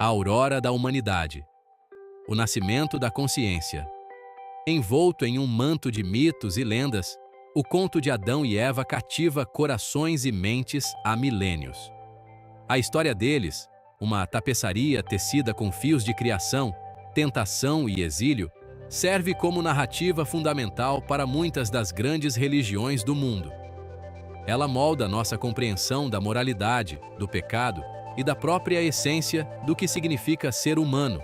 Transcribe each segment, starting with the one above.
A aurora da humanidade. O nascimento da consciência. Envolto em um manto de mitos e lendas, o conto de Adão e Eva cativa corações e mentes há milênios. A história deles, uma tapeçaria tecida com fios de criação, tentação e exílio, serve como narrativa fundamental para muitas das grandes religiões do mundo. Ela molda nossa compreensão da moralidade, do pecado e da própria essência do que significa ser humano.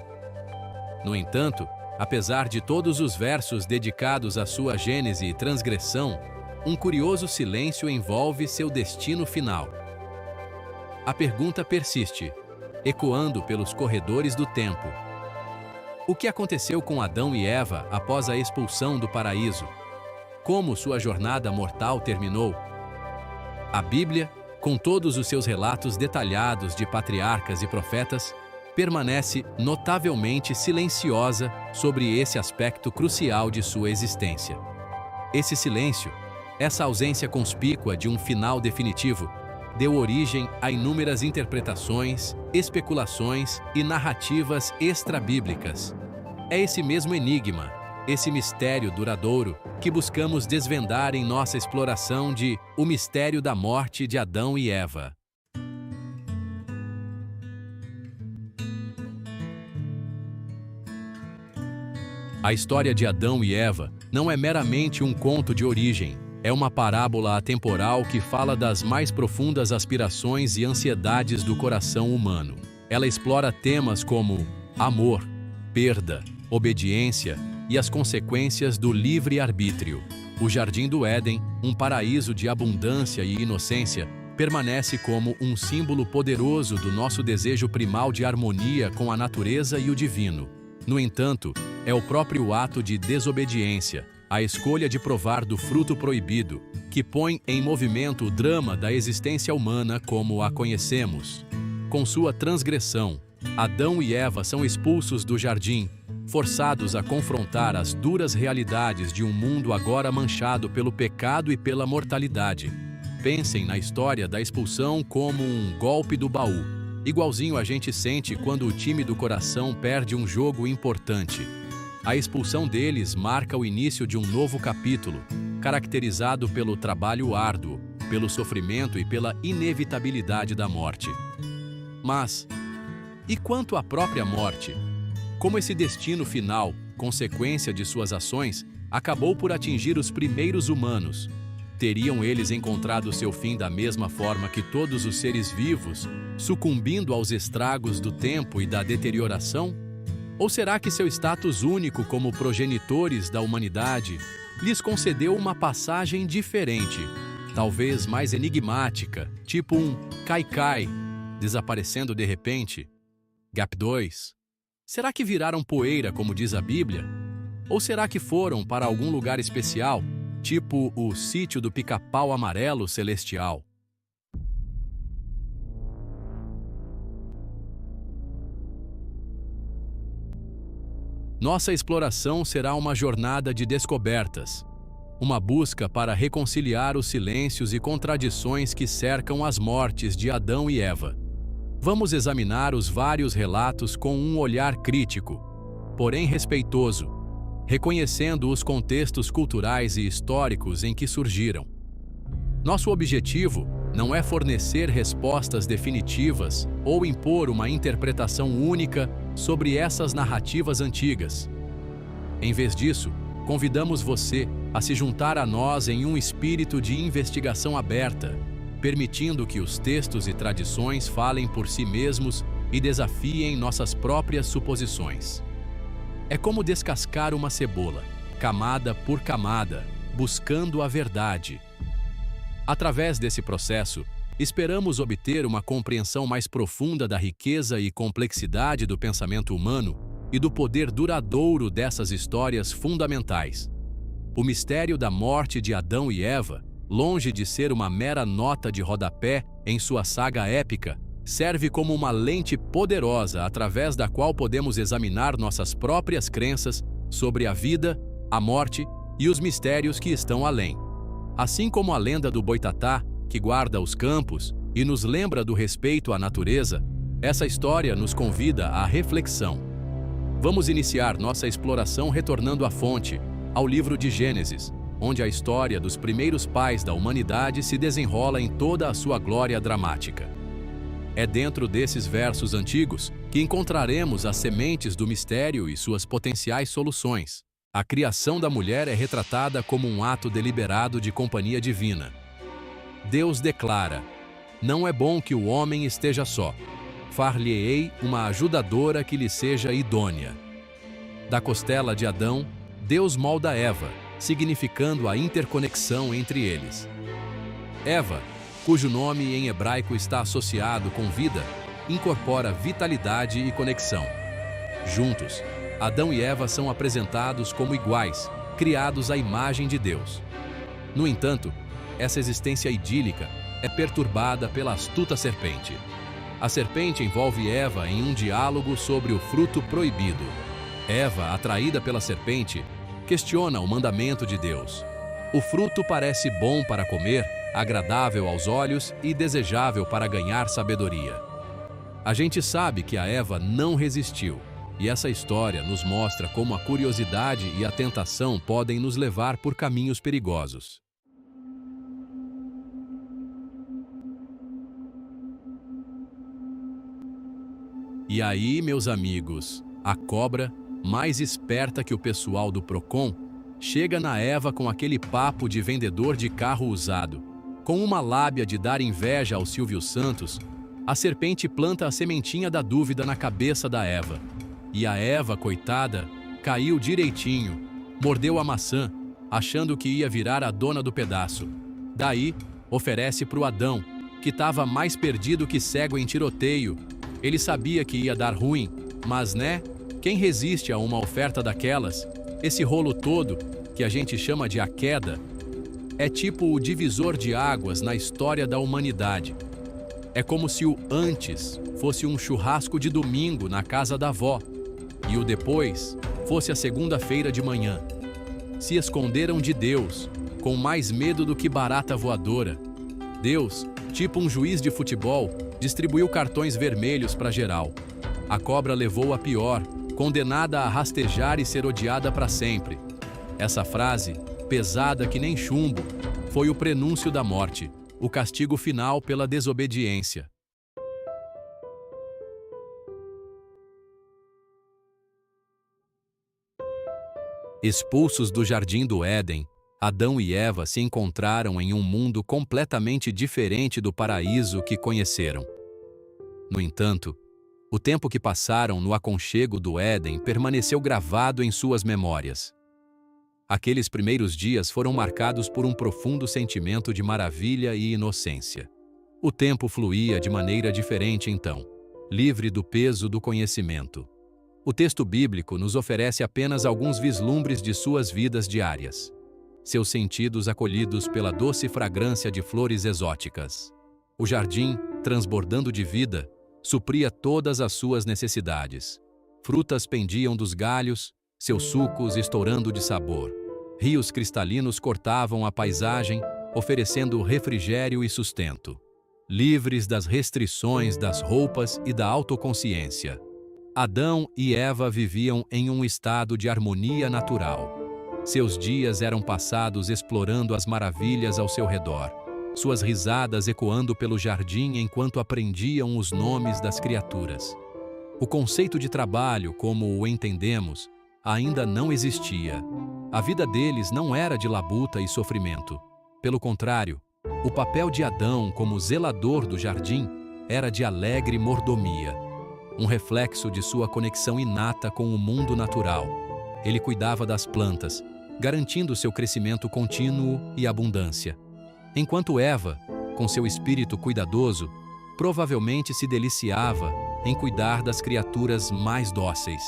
No entanto, apesar de todos os versos dedicados à sua gênese e transgressão, um curioso silêncio envolve seu destino final. A pergunta persiste, ecoando pelos corredores do tempo. O que aconteceu com Adão e Eva após a expulsão do paraíso? Como sua jornada mortal terminou? A Bíblia, com todos os seus relatos detalhados de patriarcas e profetas, permanece notavelmente silenciosa sobre esse aspecto crucial de sua existência. Esse silêncio, essa ausência conspícua de um final definitivo, deu origem a inúmeras interpretações, especulações e narrativas extrabíblicas. É esse mesmo enigma, esse mistério duradouro, que buscamos desvendar em nossa exploração de O Mistério da Morte de Adão e Eva. A história de Adão e Eva não é meramente um conto de origem, é uma parábola atemporal que fala das mais profundas aspirações e ansiedades do coração humano. Ela explora temas como amor, perda, obediência e as consequências do livre-arbítrio. O Jardim do Éden, um paraíso de abundância e inocência, permanece como um símbolo poderoso do nosso desejo primal de harmonia com a natureza e o divino. No entanto, é o próprio ato de desobediência, a escolha de provar do fruto proibido, que põe em movimento o drama da existência humana como a conhecemos. Com sua transgressão, Adão e Eva são expulsos do jardim, forçados a confrontar as duras realidades de um mundo agora manchado pelo pecado e pela mortalidade. Pensem na história da expulsão como um golpe do baú, igualzinho a gente sente quando o time do coração perde um jogo importante. A expulsão deles marca o início de um novo capítulo, caracterizado pelo trabalho árduo, pelo sofrimento e pela inevitabilidade da morte. Mas, e quanto à própria morte? Como esse destino final, consequência de suas ações, acabou por atingir os primeiros humanos? Teriam eles encontrado seu fim da mesma forma que todos os seres vivos, sucumbindo aos estragos do tempo e da deterioração? Ou será que seu status único como progenitores da humanidade lhes concedeu uma passagem diferente, talvez mais enigmática, tipo um cai-cai, desaparecendo de repente? Gap 2. Será que viraram poeira, como diz a Bíblia? Ou será que foram para algum lugar especial, tipo o sítio do Pica-Pau Amarelo Celestial? Nossa exploração será uma jornada de descobertas, uma busca para reconciliar os silêncios e contradições que cercam as mortes de Adão e Eva. Vamos examinar os vários relatos com um olhar crítico, porém respeitoso, reconhecendo os contextos culturais e históricos em que surgiram. Nosso objetivo não é fornecer respostas definitivas ou impor uma interpretação única sobre essas narrativas antigas. Em vez disso, convidamos você a se juntar a nós em um espírito de investigação aberta, permitindo que os textos e tradições falem por si mesmos e desafiem nossas próprias suposições. É como descascar uma cebola, camada por camada, buscando a verdade. Através desse processo, esperamos obter uma compreensão mais profunda da riqueza e complexidade do pensamento humano e do poder duradouro dessas histórias fundamentais. O mistério da morte de Adão e Eva, longe de ser uma mera nota de rodapé em sua saga épica, serve como uma lente poderosa através da qual podemos examinar nossas próprias crenças sobre a vida, a morte e os mistérios que estão além. Assim como a lenda do Boitatá, que guarda os campos e nos lembra do respeito à natureza, Essa história nos convida à reflexão. Vamos iniciar nossa exploração retornando à fonte, ao livro de Gênesis, onde a história dos primeiros pais da humanidade se desenrola em toda a sua glória dramática. É dentro desses versos antigos que encontraremos as sementes do mistério e suas potenciais soluções. A criação da mulher é retratada como um ato deliberado de companhia divina. Deus declara: "Não é bom que o homem esteja só. Far-lhe-ei uma ajudadora que lhe seja idônea." Da costela de Adão, Deus molda Eva, significando a interconexão entre eles. Eva, cujo nome em hebraico está associado com vida, incorpora vitalidade e conexão. Juntos, Adão e Eva são apresentados como iguais, criados à imagem de Deus. No entanto, essa existência idílica é perturbada pela astuta serpente. A serpente envolve Eva em um diálogo sobre o fruto proibido. Eva, atraída pela serpente, questiona o mandamento de Deus. O fruto parece bom para comer, agradável aos olhos e desejável para ganhar sabedoria. A gente sabe que a Eva não resistiu, e essa história nos mostra como a curiosidade e a tentação podem nos levar por caminhos perigosos. E aí, meus amigos, a cobra, mais esperta que o pessoal do Procon, chega na Eva com aquele papo de vendedor de carro usado. Com uma lábia de dar inveja ao Silvio Santos, a serpente planta a sementinha da dúvida na cabeça da Eva. E a Eva, coitada, caiu direitinho, mordeu a maçã, achando que ia virar a dona do pedaço. Daí, oferece para o Adão, que estava mais perdido que cego em tiroteio. Ele sabia que ia dar ruim, mas quem resiste a uma oferta daquelas? Esse rolo todo, que a gente chama de a queda, é tipo o divisor de águas na história da humanidade. É como se o antes fosse um churrasco de domingo na casa da avó, e o depois fosse a segunda-feira de manhã. Se esconderam de Deus, com mais medo do que barata voadora. Deus, tipo um juiz de futebol, distribuiu cartões vermelhos para geral. A cobra levou a pior, condenada a rastejar e ser odiada para sempre. Essa frase, pesada que nem chumbo, foi o prenúncio da morte, o castigo final pela desobediência. Expulsos do jardim do Éden, Adão e Eva se encontraram em um mundo completamente diferente do paraíso que conheceram. No entanto, o tempo que passaram no aconchego do Éden permaneceu gravado em suas memórias. Aqueles primeiros dias foram marcados por um profundo sentimento de maravilha e inocência. O tempo fluía de maneira diferente então, livre do peso do conhecimento. O texto bíblico nos oferece apenas alguns vislumbres de suas vidas diárias. Seus sentidos acolhidos pela doce fragrância de flores exóticas. O jardim, transbordando de vida, supria todas as suas necessidades. Frutas pendiam dos galhos, seus sucos estourando de sabor. Rios cristalinos cortavam a paisagem, oferecendo refrigério e sustento. Livres das restrições das roupas e da autoconsciência. Adão e Eva viviam em um estado de harmonia natural. Seus dias eram passados explorando as maravilhas ao seu redor, suas risadas ecoando pelo jardim enquanto aprendiam os nomes das criaturas. O conceito de trabalho, como o entendemos, ainda não existia. A vida deles não era de labuta e sofrimento. Pelo contrário, o papel de Adão como zelador do jardim era de alegre mordomia, um reflexo de sua conexão inata com o mundo natural. Ele cuidava das plantas, garantindo seu crescimento contínuo e abundância. Enquanto Eva, com seu espírito cuidadoso, provavelmente se deliciava em cuidar das criaturas mais dóceis.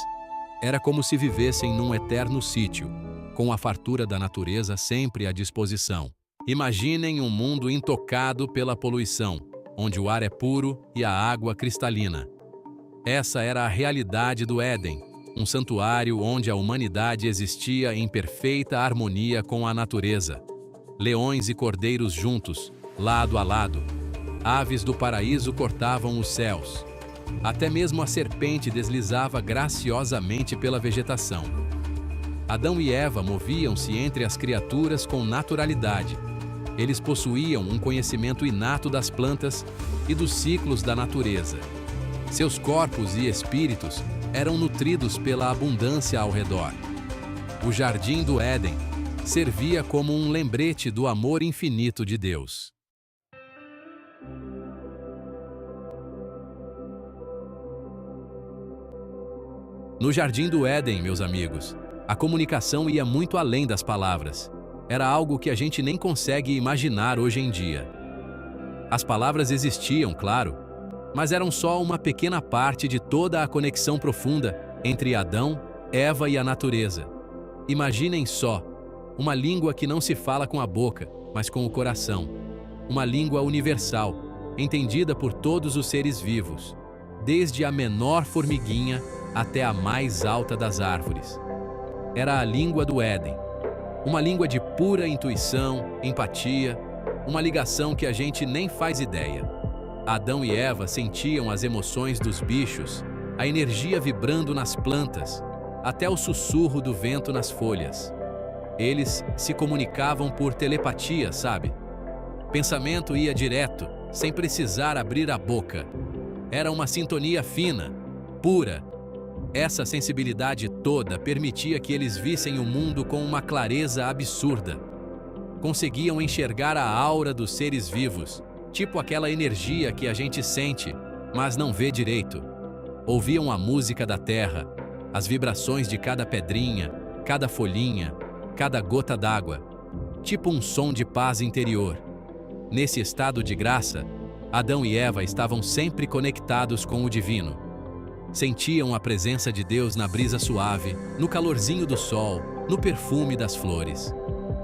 Era como se vivessem num eterno sítio, com a fartura da natureza sempre à disposição. Imaginem um mundo intocado pela poluição, onde o ar é puro e a água cristalina. Essa era a realidade do Éden, um santuário onde a humanidade existia em perfeita harmonia com a natureza. Leões e cordeiros juntos, lado a lado. Aves do paraíso cortavam os céus. Até mesmo a serpente deslizava graciosamente pela vegetação. Adão e Eva moviam-se entre as criaturas com naturalidade. Eles possuíam um conhecimento inato das plantas e dos ciclos da natureza. Seus corpos e espíritos eram nutridos pela abundância ao redor. O Jardim do Éden servia como um lembrete do amor infinito de Deus. No Jardim do Éden, meus amigos, a comunicação ia muito além das palavras. Era algo que a gente nem consegue imaginar hoje em dia. As palavras existiam, claro, mas eram só uma pequena parte de toda a conexão profunda entre Adão, Eva e a natureza. Imaginem só, uma língua que não se fala com a boca, mas com o coração. Uma língua universal, entendida por todos os seres vivos, desde a menor formiguinha até a mais alta das árvores. Era a língua do Éden. Uma língua de pura intuição, empatia, uma ligação que a gente nem faz ideia. Adão e Eva sentiam as emoções dos bichos, a energia vibrando nas plantas, até o sussurro do vento nas folhas. Eles se comunicavam por telepatia, sabe? Pensamento ia direto, sem precisar abrir a boca. Era uma sintonia fina, pura. Essa sensibilidade toda permitia que eles vissem o mundo com uma clareza absurda. Conseguiam enxergar a aura dos seres vivos, tipo aquela energia que a gente sente, mas não vê direito. Ouviam a música da terra, as vibrações de cada pedrinha, cada folhinha, cada gota d'água, tipo um som de paz interior. Nesse estado de graça, Adão e Eva estavam sempre conectados com o divino. Sentiam a presença de Deus na brisa suave, no calorzinho do sol, no perfume das flores.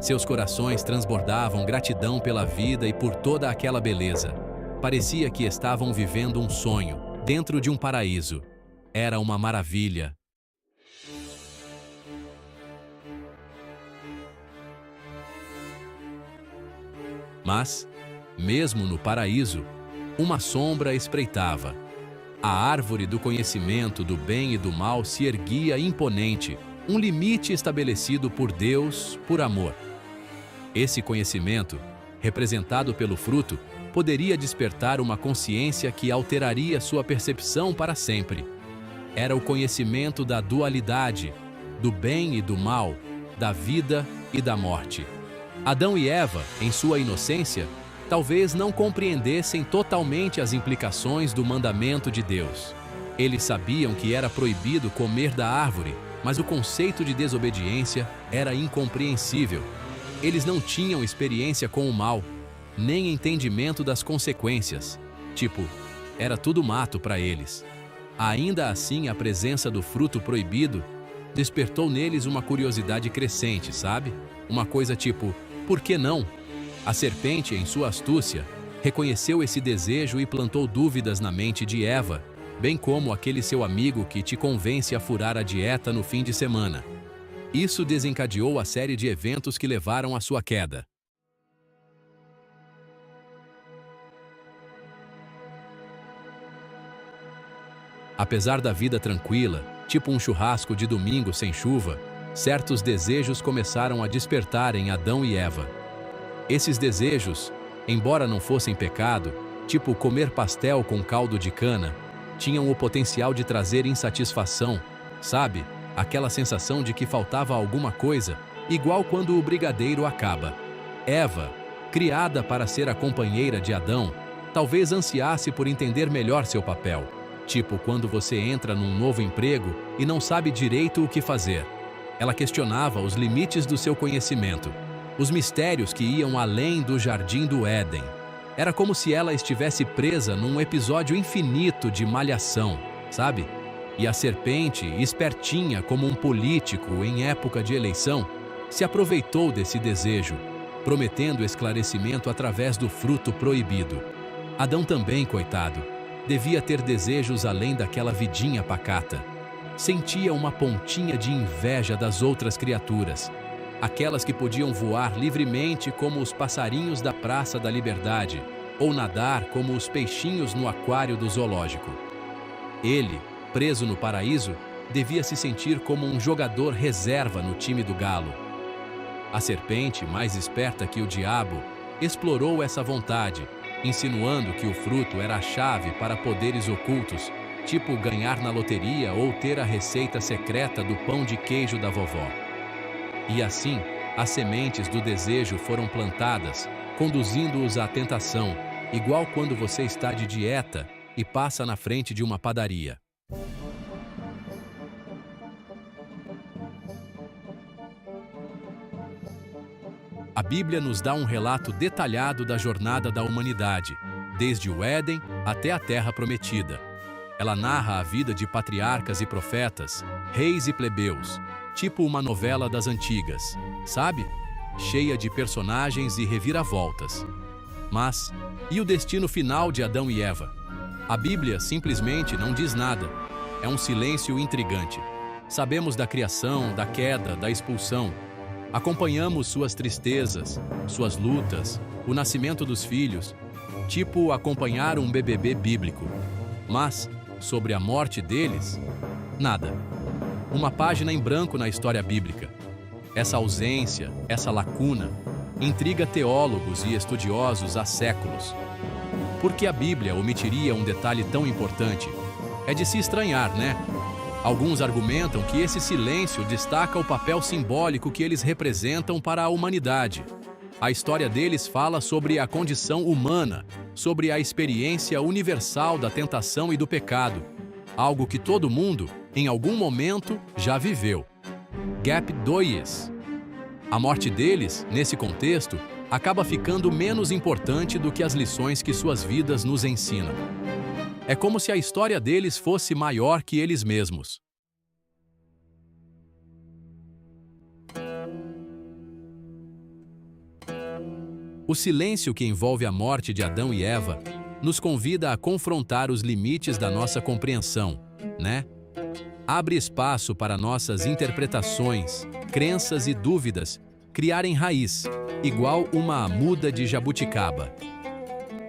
Seus corações transbordavam gratidão pela vida e por toda aquela beleza. Parecia que estavam vivendo um sonho, dentro de um paraíso. Era uma maravilha. Mas, mesmo no paraíso, uma sombra espreitava. A árvore do conhecimento do bem e do mal se erguia imponente, um limite estabelecido por Deus, por amor. Esse conhecimento, representado pelo fruto, poderia despertar uma consciência que alteraria sua percepção para sempre. Era o conhecimento da dualidade, do bem e do mal, da vida e da morte. Adão e Eva, em sua inocência, talvez não compreendessem totalmente as implicações do mandamento de Deus. Eles sabiam que era proibido comer da árvore, mas o conceito de desobediência era incompreensível. Eles não tinham experiência com o mal, nem entendimento das consequências. Tipo, era tudo mato para eles. Ainda assim, a presença do fruto proibido despertou neles uma curiosidade crescente, sabe? Uma coisa tipo, por que não? A serpente, em sua astúcia, reconheceu esse desejo e plantou dúvidas na mente de Eva, bem como aquele seu amigo que te convence a furar a dieta no fim de semana. Isso desencadeou a série de eventos que levaram à sua queda. Apesar da vida tranquila, tipo um churrasco de domingo sem chuva, certos desejos começaram a despertar em Adão e Eva. Esses desejos, embora não fossem pecado, tipo comer pastel com caldo de cana, tinham o potencial de trazer insatisfação, sabe? Aquela sensação de que faltava alguma coisa, igual quando o brigadeiro acaba. Eva, criada para ser a companheira de Adão, talvez ansiasse por entender melhor seu papel. Tipo quando você entra num novo emprego e não sabe direito o que fazer. Ela questionava os limites do seu conhecimento, os mistérios que iam além do Jardim do Éden. Era como se ela estivesse presa num episódio infinito de malhação, sabe? E a serpente, espertinha como um político em época de eleição, se aproveitou desse desejo, prometendo esclarecimento através do fruto proibido. Adão também, coitado, devia ter desejos além daquela vidinha pacata. Sentia uma pontinha de inveja das outras criaturas, aquelas que podiam voar livremente como os passarinhos da Praça da Liberdade, ou nadar como os peixinhos no aquário do zoológico. Ele, preso no paraíso, devia se sentir como um jogador reserva no time do galo. A serpente, mais esperta que o diabo, explorou essa vontade, insinuando que o fruto era a chave para poderes ocultos, tipo ganhar na loteria ou ter a receita secreta do pão de queijo da vovó. E assim, as sementes do desejo foram plantadas, conduzindo-os à tentação, igual quando você está de dieta e passa na frente de uma padaria. A Bíblia nos dá um relato detalhado da jornada da humanidade, desde o Éden até a Terra Prometida. Ela narra a vida de patriarcas e profetas, reis e plebeus, tipo uma novela das antigas, sabe? Cheia de personagens e reviravoltas. Mas, e o destino final de Adão e Eva? A Bíblia simplesmente não diz nada. É um silêncio intrigante. Sabemos da criação, da queda, da expulsão. Acompanhamos suas tristezas, suas lutas, o nascimento dos filhos, tipo acompanhar um BBB bíblico. Mas, sobre a morte deles, nada. Uma página em branco na história bíblica. Essa ausência, essa lacuna, intriga teólogos e estudiosos há séculos. Por que a Bíblia omitiria um detalhe tão importante? É de se estranhar, né? Alguns argumentam que esse silêncio destaca o papel simbólico que eles representam para a humanidade. A história deles fala sobre a condição humana, sobre a experiência universal da tentação e do pecado, algo que todo mundo, em algum momento, já viveu. Gap 2. A morte deles, nesse contexto, acaba ficando menos importante do que as lições que suas vidas nos ensinam. É como se a história deles fosse maior que eles mesmos. O silêncio que envolve a morte de Adão e Eva nos convida a confrontar os limites da nossa compreensão, né? Abre espaço para nossas interpretações, crenças e dúvidas criarem raiz, igual uma muda de jabuticaba.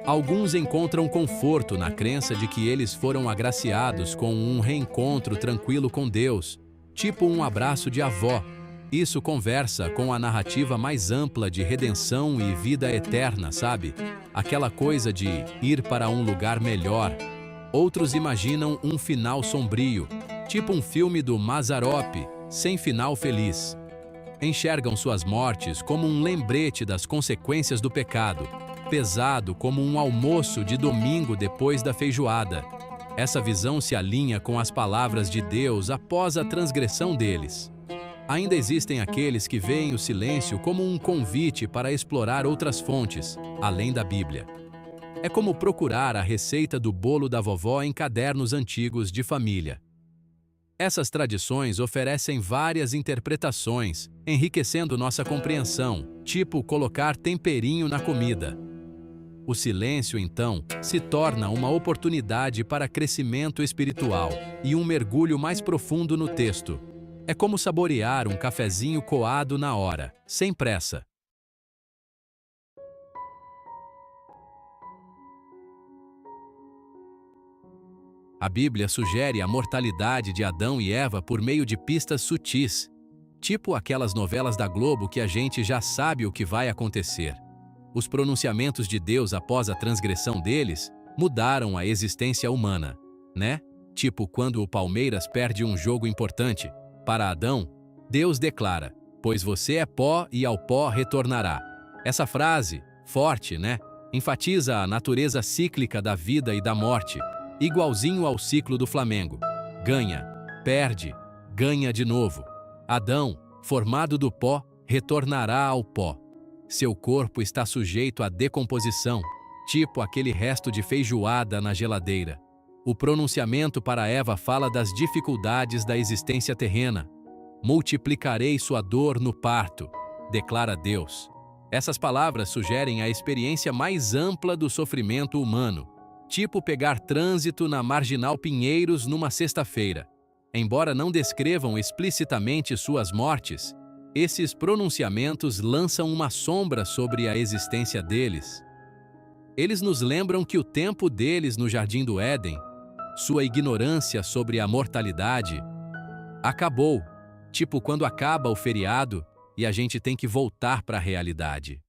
Alguns encontram conforto na crença de que eles foram agraciados com um reencontro tranquilo com Deus, tipo um abraço de avó. Isso conversa com a narrativa mais ampla de redenção e vida eterna, sabe? Aquela coisa de ir para um lugar melhor. Outros imaginam um final sombrio, tipo um filme do Mazzaropi, sem final feliz. Enxergam suas mortes como um lembrete das consequências do pecado, pesado como um almoço de domingo depois da feijoada. Essa visão se alinha com as palavras de Deus após a transgressão deles. Ainda existem aqueles que veem o silêncio como um convite para explorar outras fontes, além da Bíblia. É como procurar a receita do bolo da vovó em cadernos antigos de família. Essas tradições oferecem várias interpretações, enriquecendo nossa compreensão, tipo colocar temperinho na comida. O silêncio, então, se torna uma oportunidade para crescimento espiritual e um mergulho mais profundo no texto. É como saborear um cafezinho coado na hora, sem pressa. A Bíblia sugere a mortalidade de Adão e Eva por meio de pistas sutis, tipo aquelas novelas da Globo que a gente já sabe o que vai acontecer. Os pronunciamentos de Deus após a transgressão deles mudaram a existência humana, né? Tipo quando o Palmeiras perde um jogo importante. Para Adão, Deus declara: "Pois você é pó e ao pó retornará." Essa frase, forte, né? Enfatiza a natureza cíclica da vida e da morte, igualzinho ao ciclo do Flamengo. Ganha, perde, ganha de novo. Adão, formado do pó, retornará ao pó. Seu corpo está sujeito à decomposição, tipo aquele resto de feijoada na geladeira. O pronunciamento para Eva fala das dificuldades da existência terrena. "Multiplicarei sua dor no parto", declara Deus. Essas palavras sugerem a experiência mais ampla do sofrimento humano, tipo pegar trânsito na Marginal Pinheiros numa sexta-feira. Embora não descrevam explicitamente suas mortes, esses pronunciamentos lançam uma sombra sobre a existência deles. Eles nos lembram que o tempo deles no Jardim do Éden sua ignorância sobre a mortalidade, acabou. Tipo quando acaba o feriado e a gente tem que voltar para a realidade.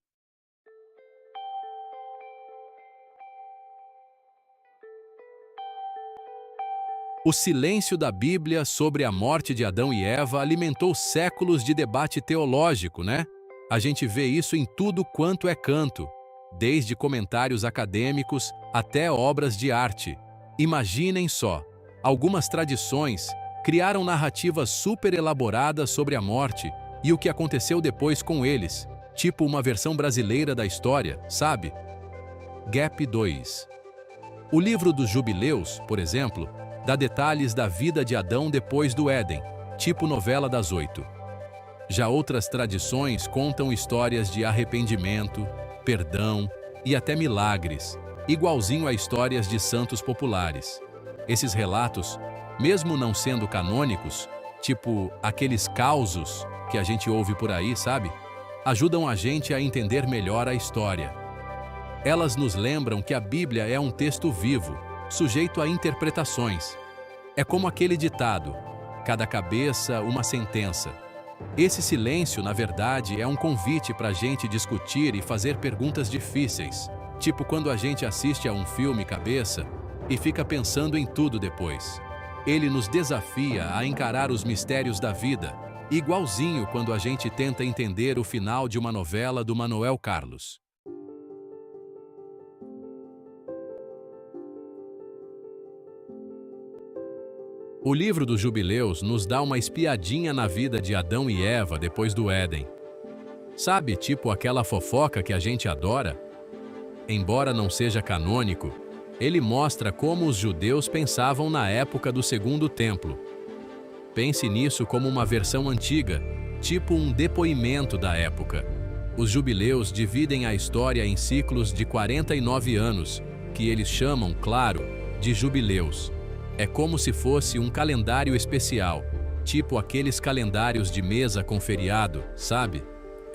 O silêncio da Bíblia sobre a morte de Adão e Eva alimentou séculos de debate teológico, né? A gente vê isso em tudo quanto é canto, desde comentários acadêmicos até obras de arte. Imaginem só, algumas tradições criaram narrativas super elaboradas sobre a morte e o que aconteceu depois com eles, tipo uma versão brasileira da história, sabe? Gap 2. O livro dos Jubileus, por exemplo, dá detalhes da vida de Adão depois do Éden, tipo novela das 8. Já outras tradições contam histórias de arrependimento, perdão e até milagres, igualzinho a histórias de santos populares. Esses relatos, mesmo não sendo canônicos, tipo aqueles causos que a gente ouve por aí, sabe? Ajudam a gente a entender melhor a história. Elas nos lembram que a Bíblia é um texto vivo, sujeito a interpretações. É como aquele ditado: cada cabeça, uma sentença. Esse silêncio, na verdade, é um convite para a gente discutir e fazer perguntas difíceis, tipo quando a gente assiste a um filme cabeça e fica pensando em tudo depois. Ele nos desafia a encarar os mistérios da vida, igualzinho quando a gente tenta entender o final de uma novela do Manuel Carlos. O livro dos Jubileus nos dá uma espiadinha na vida de Adão e Eva depois do Éden. Sabe, tipo aquela fofoca que a gente adora? Embora não seja canônico, ele mostra como os judeus pensavam na época do Segundo Templo. Pense nisso como uma versão antiga, tipo um depoimento da época. Os Jubileus dividem a história em ciclos de 49 anos, que eles chamam, claro, de Jubileus. É como se fosse um calendário especial, tipo aqueles calendários de mesa com feriado, sabe?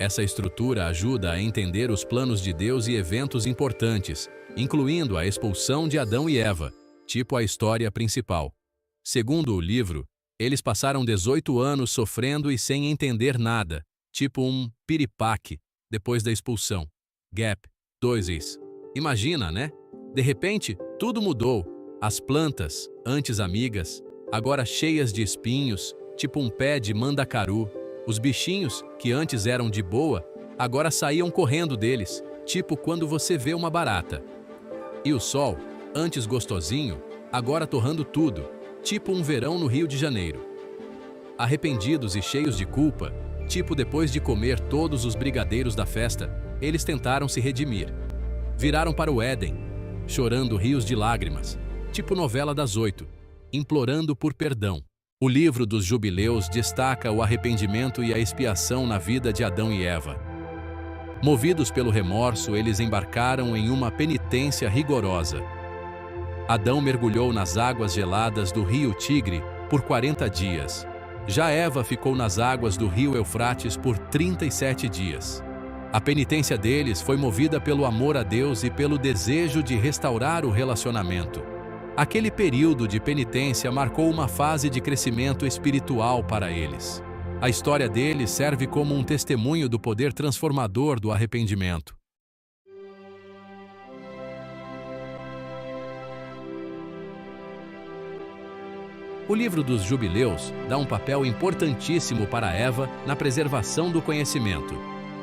Essa estrutura ajuda a entender os planos de Deus e eventos importantes, incluindo a expulsão de Adão e Eva, tipo a história principal. Segundo o livro, eles passaram 18 anos sofrendo e sem entender nada, tipo um piripaque, depois da expulsão. Gap 2. Imagina, né? De repente, tudo mudou. As plantas, antes amigas, agora cheias de espinhos, tipo um pé de mandacaru. Os bichinhos, que antes eram de boa, agora saíam correndo deles, tipo quando você vê uma barata. E o sol, antes gostosinho, agora torrando tudo, tipo um verão no Rio de Janeiro. Arrependidos e cheios de culpa, tipo depois de comer todos os brigadeiros da festa, eles tentaram se redimir. Viraram para o Éden, chorando rios de lágrimas, tipo novela das 8, implorando por perdão. O livro dos Jubileus destaca o arrependimento e a expiação na vida de Adão e Eva. Movidos pelo remorso, eles embarcaram em uma penitência rigorosa. Adão mergulhou nas águas geladas do rio Tigre por 40 dias. Já Eva ficou nas águas do rio Eufrates por 37 dias. A penitência deles foi movida pelo amor a Deus e pelo desejo de restaurar o relacionamento. Aquele período de penitência marcou uma fase de crescimento espiritual para eles. A história deles serve como um testemunho do poder transformador do arrependimento. O livro dos Jubileus dá um papel importantíssimo para Eva na preservação do conhecimento.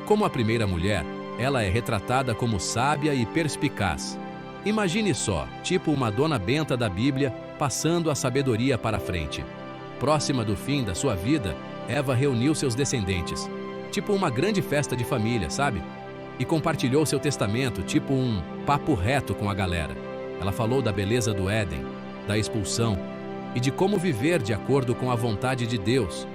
Como a primeira mulher, ela é retratada como sábia e perspicaz. Imagine só, tipo uma dona benta da Bíblia, passando a sabedoria para frente. Próxima do fim da sua vida, Eva reuniu seus descendentes, tipo uma grande festa de família, sabe? E compartilhou seu testamento, tipo um papo reto com a galera. Ela falou da beleza do Éden, da expulsão e de como viver de acordo com a vontade de Deus.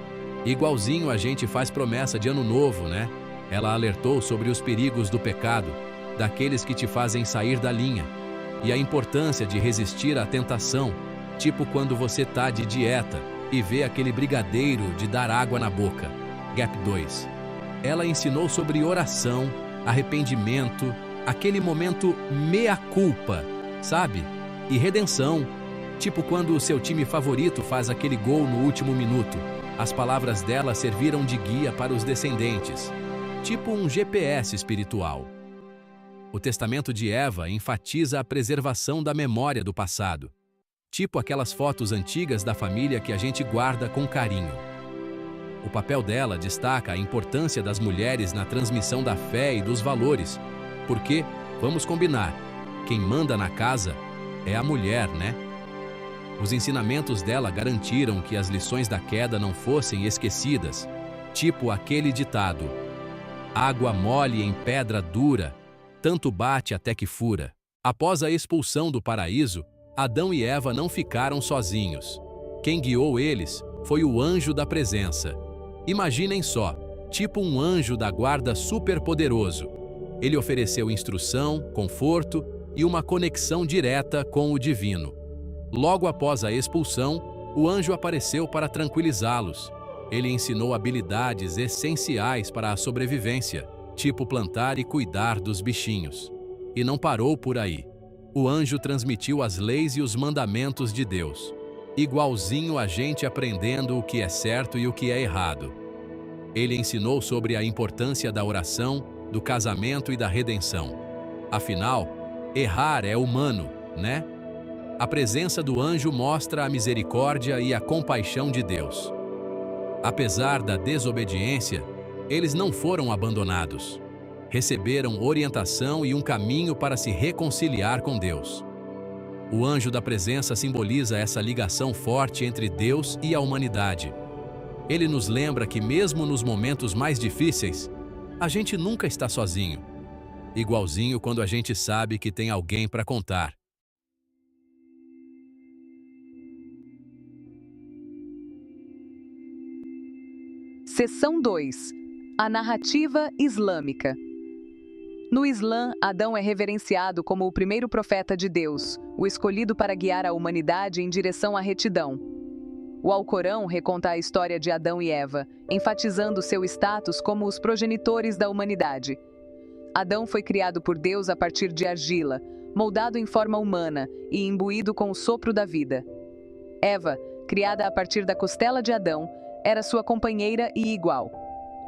Igualzinho a gente faz promessa de ano novo, né? Ela alertou sobre os perigos do pecado, daqueles que te fazem sair da linha, e a importância de resistir à tentação, tipo quando você tá de dieta e vê aquele brigadeiro de dar água na boca. Gap 2. Ela ensinou sobre oração, arrependimento, aquele momento mea culpa, sabe? E redenção. Tipo quando o seu time favorito faz aquele gol no último minuto. As palavras dela serviram de guia para os descendentes. Tipo um GPS espiritual. O testamento de Eva enfatiza a preservação da memória do passado. Tipo aquelas fotos antigas da família que a gente guarda com carinho. O papel dela destaca a importância das mulheres na transmissão da fé e dos valores. Porque, vamos combinar, quem manda na casa é a mulher, né? Os ensinamentos dela garantiram que as lições da queda não fossem esquecidas. Tipo aquele ditado: água mole em pedra dura, tanto bate até que fura. Após a expulsão do paraíso, Adão e Eva não ficaram sozinhos. Quem guiou eles foi o anjo da presença. Imaginem só, tipo um anjo da guarda superpoderoso. Ele ofereceu instrução, conforto e uma conexão direta com o divino. Logo após a expulsão, o anjo apareceu para tranquilizá-los. Ele ensinou habilidades essenciais para a sobrevivência, tipo plantar e cuidar dos bichinhos. E não parou por aí. O anjo transmitiu as leis e os mandamentos de Deus. Igualzinho a gente aprendendo o que é certo e o que é errado. Ele ensinou sobre a importância da oração, do casamento e da redenção. Afinal, errar é humano, né? A presença do anjo mostra a misericórdia e a compaixão de Deus. Apesar da desobediência, eles não foram abandonados. Receberam orientação e um caminho para se reconciliar com Deus. O anjo da presença simboliza essa ligação forte entre Deus e a humanidade. Ele nos lembra que mesmo nos momentos mais difíceis, a gente nunca está sozinho. Igualzinho quando a gente sabe que tem alguém para contar. Seção 2. A narrativa islâmica. No Islã, Adão é reverenciado como o primeiro profeta de Deus, o escolhido para guiar a humanidade em direção à retidão. O Alcorão reconta a história de Adão e Eva, enfatizando seu status como os progenitores da humanidade. Adão foi criado por Deus a partir de argila, moldado em forma humana e imbuído com o sopro da vida. Eva, criada a partir da costela de Adão, era sua companheira e igual,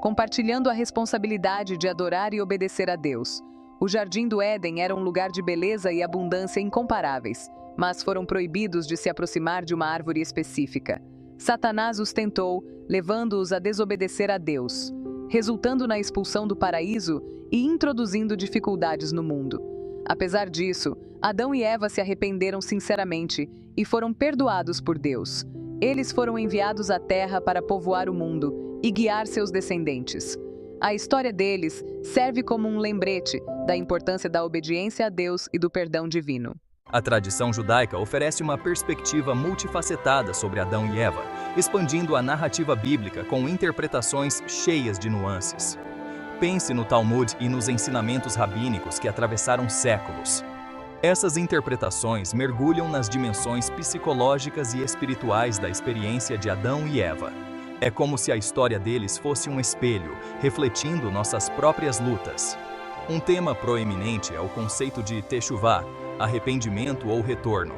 compartilhando a responsabilidade de adorar e obedecer a Deus. O Jardim do Éden era um lugar de beleza e abundância incomparáveis, mas foram proibidos de se aproximar de uma árvore específica. Satanás os tentou, levando-os a desobedecer a Deus, resultando na expulsão do paraíso e introduzindo dificuldades no mundo. Apesar disso, Adão e Eva se arrependeram sinceramente e foram perdoados por Deus. Eles foram enviados à Terra para povoar o mundo e guiar seus descendentes. A história deles serve como um lembrete da importância da obediência a Deus e do perdão divino. A tradição judaica oferece uma perspectiva multifacetada sobre Adão e Eva, expandindo a narrativa bíblica com interpretações cheias de nuances. Pense no Talmud e nos ensinamentos rabínicos que atravessaram séculos. Essas interpretações mergulham nas dimensões psicológicas e espirituais da experiência de Adão e Eva. É como se a história deles fosse um espelho, refletindo nossas próprias lutas. Um tema proeminente é o conceito de Teshuvá, arrependimento ou retorno.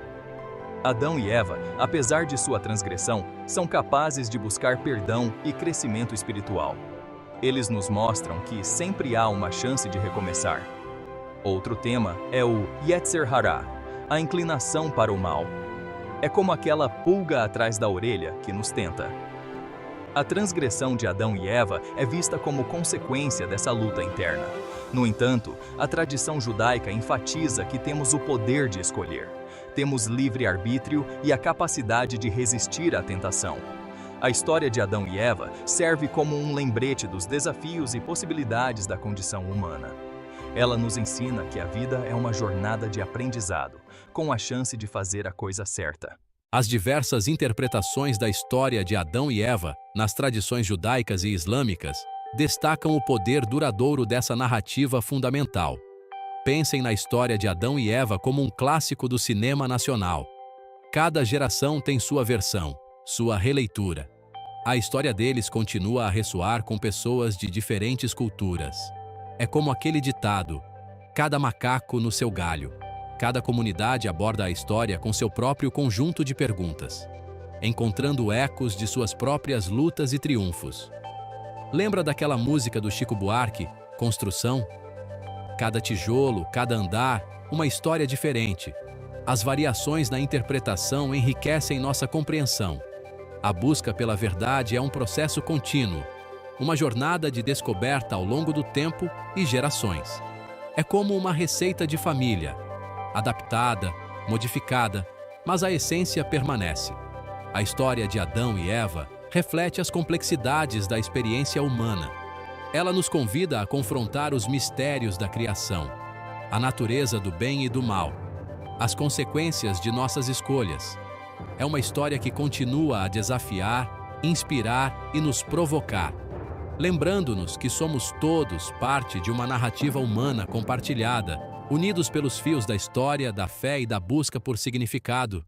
Adão e Eva, apesar de sua transgressão, são capazes de buscar perdão e crescimento espiritual. Eles nos mostram que sempre há uma chance de recomeçar. Outro tema é o Yetzer Hara, a inclinação para o mal. É como aquela pulga atrás da orelha que nos tenta. A transgressão de Adão e Eva é vista como consequência dessa luta interna. No entanto, a tradição judaica enfatiza que temos o poder de escolher. Temos livre-arbítrio e a capacidade de resistir à tentação. A história de Adão e Eva serve como um lembrete dos desafios e possibilidades da condição humana. Ela nos ensina que a vida é uma jornada de aprendizado, com a chance de fazer a coisa certa. As diversas interpretações da história de Adão e Eva, nas tradições judaicas e islâmicas, destacam o poder duradouro dessa narrativa fundamental. Pensem na história de Adão e Eva como um clássico do cinema nacional. Cada geração tem sua versão, sua releitura. A história deles continua a ressoar com pessoas de diferentes culturas. É como aquele ditado: cada macaco no seu galho. Cada comunidade aborda a história com seu próprio conjunto de perguntas, encontrando ecos de suas próprias lutas e triunfos. Lembra daquela música do Chico Buarque, Construção? Cada tijolo, cada andar, uma história diferente. As variações na interpretação enriquecem nossa compreensão. A busca pela verdade é um processo contínuo, uma jornada de descoberta ao longo do tempo e gerações. É como uma receita de família, adaptada, modificada, mas a essência permanece. A história de Adão e Eva reflete as complexidades da experiência humana. Ela nos convida a confrontar os mistérios da criação, a natureza do bem e do mal, as consequências de nossas escolhas. É uma história que continua a desafiar, inspirar e nos provocar, lembrando-nos que somos todos parte de uma narrativa humana compartilhada, unidos pelos fios da história, da fé e da busca por significado.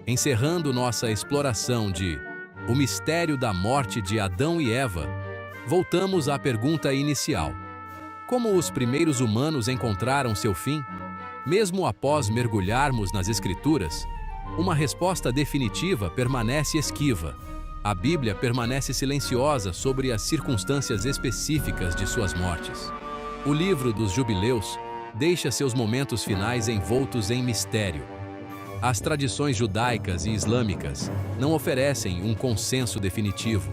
Encerrando nossa exploração de O Mistério da Morte de Adão e Eva, voltamos à pergunta inicial. Como os primeiros humanos encontraram seu fim? Mesmo após mergulharmos nas Escrituras, uma resposta definitiva permanece esquiva. A Bíblia permanece silenciosa sobre as circunstâncias específicas de suas mortes. O livro dos Jubileus deixa seus momentos finais envoltos em mistério. As tradições judaicas e islâmicas não oferecem um consenso definitivo.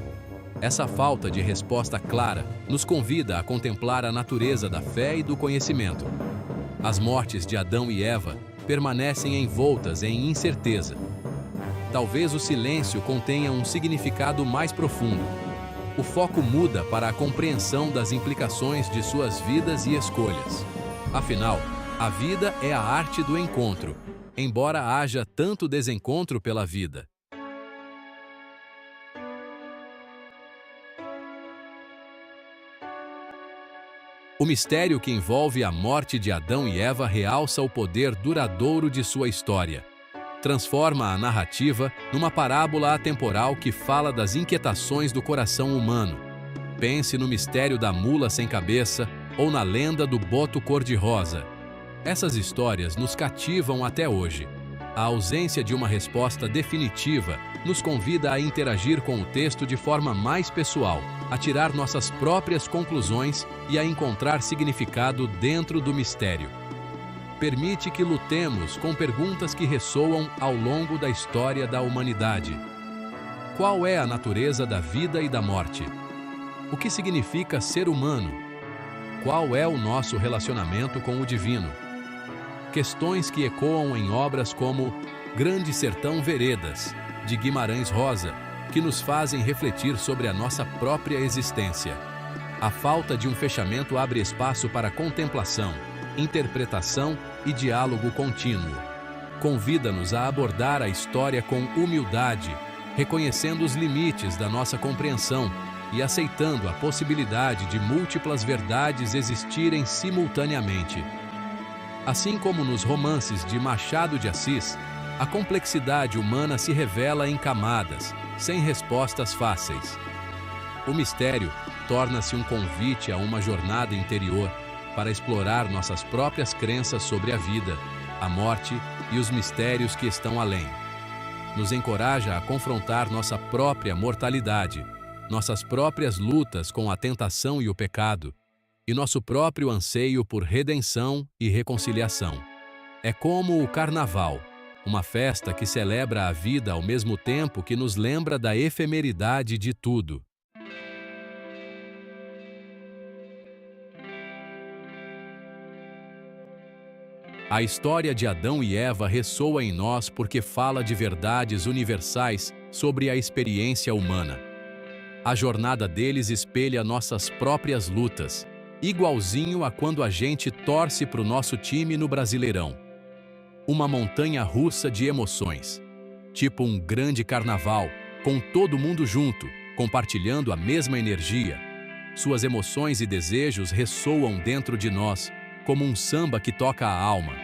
Essa falta de resposta clara nos convida a contemplar a natureza da fé e do conhecimento. As mortes de Adão e Eva permanecem envoltas em incerteza. Talvez o silêncio contenha um significado mais profundo. O foco muda para a compreensão das implicações de suas vidas e escolhas. Afinal, a vida é a arte do encontro, embora haja tanto desencontro pela vida. O mistério que envolve a morte de Adão e Eva realça o poder duradouro de sua história. Transforma a narrativa numa parábola atemporal que fala das inquietações do coração humano. Pense no mistério da mula sem cabeça ou na lenda do boto cor-de-rosa. Essas histórias nos cativam até hoje. A ausência de uma resposta definitiva nos convida a interagir com o texto de forma mais pessoal, a tirar nossas próprias conclusões e a encontrar significado dentro do mistério. Permite que lutemos com perguntas que ressoam ao longo da história da humanidade. Qual é a natureza da vida e da morte? O que significa ser humano? Qual é o nosso relacionamento com o divino? Questões que ecoam em obras como Grande Sertão Veredas, de Guimarães Rosa, que nos fazem refletir sobre a nossa própria existência. A falta de um fechamento abre espaço para contemplação, interpretação e diálogo contínuo. Convida-nos a abordar a história com humildade, reconhecendo os limites da nossa compreensão e aceitando a possibilidade de múltiplas verdades existirem simultaneamente. Assim como nos romances de Machado de Assis, a complexidade humana se revela em camadas, sem respostas fáceis. O mistério torna-se um convite a uma jornada interior para explorar nossas próprias crenças sobre a vida, a morte e os mistérios que estão além. Nos encoraja a confrontar nossa própria mortalidade, nossas próprias lutas com a tentação e o pecado, e nosso próprio anseio por redenção e reconciliação. É como o Carnaval, uma festa que celebra a vida ao mesmo tempo que nos lembra da efemeridade de tudo. A história de Adão e Eva ressoa em nós porque fala de verdades universais sobre a experiência humana. A jornada deles espelha nossas próprias lutas, igualzinho a quando a gente torce para o nosso time no Brasileirão. Uma montanha russa de emoções, tipo um grande carnaval, com todo mundo junto, compartilhando a mesma energia. Suas emoções e desejos ressoam dentro de nós, como um samba que toca a alma.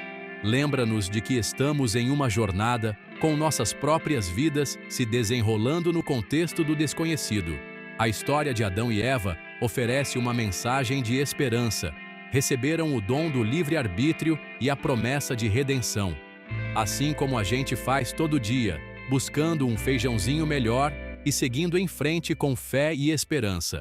Lembra-nos de que estamos em uma jornada, com nossas próprias vidas se desenrolando no contexto do desconhecido. A história de Adão e Eva oferece uma mensagem de esperança. Receberam o dom do livre-arbítrio e a promessa de redenção. Assim como a gente faz todo dia, buscando um feijãozinho melhor e seguindo em frente com fé e esperança.